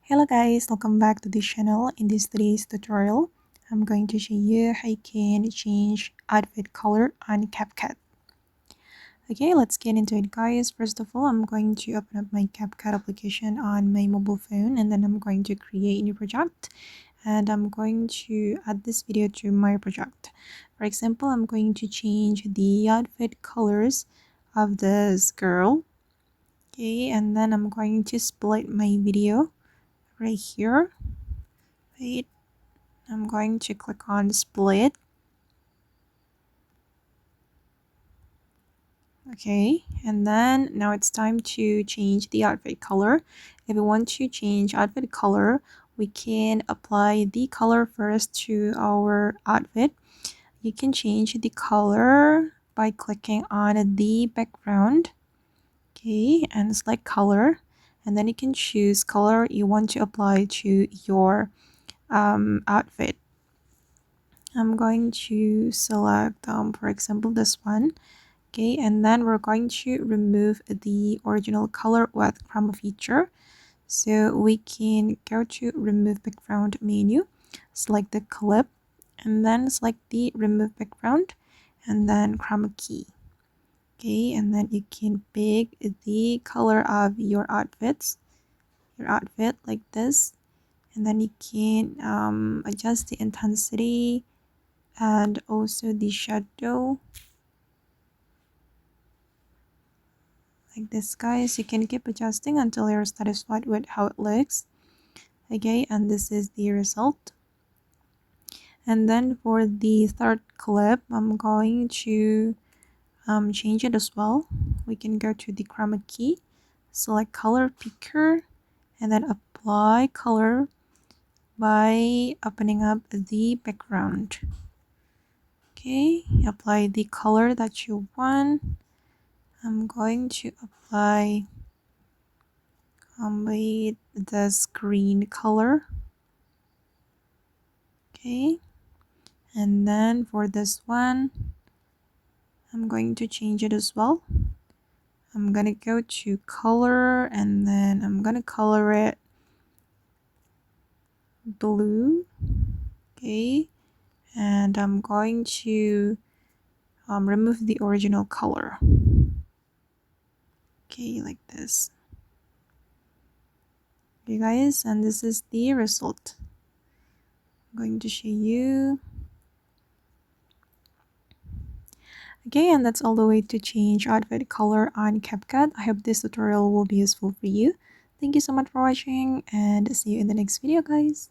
Hello guys, welcome back to this channel. In today's tutorial, I'm going to show you how you can change outfit color on CapCut. Okay, let's get into it guys. First of all, I'm going to open up my CapCut application on my mobile phone, and then I'm going to create a new project, and I'm going to add this video to my project. For example, I'm going to change the outfit colors of this girl. Okay, and then I'm going to split my video right here. Wait, I'm going to click on split. Okay, and then now it's time to change the outfit color. If we want to change outfit color, we can apply the color first to our outfit. You can change the color by clicking on the background. Okay, and select color, and then you can choose color you want to apply to your outfit. I'm going to select for example this one. Okay, and then we're going to remove the original color with chroma feature. So we can go to remove background menu, select the clip, and then select the remove background, and then chroma key. Okay, and then you can pick the color of your outfit like this, and then you can adjust the intensity and also the shadow like this guys. You can keep adjusting until you're satisfied with how it looks. Okay, and this is the result. And then for the third clip, I'm going to change it as well. We can go to the chroma key, select color picker, and then apply color by opening up the background. Okay, apply the color that you want. I'm going to apply with this green color. Okay, and then for this one, I'm going to change it as well. I'm gonna go to color, and then I'm gonna color it blue. Okay, and I'm going to remove the original color. Okay, like this. Okay guys, and this is the result. I'm going to show you. Okay, and that's all the way to change outfit color on CapCut. I hope this tutorial will be useful for you. Thank you so much for watching, and see you in the next video guys.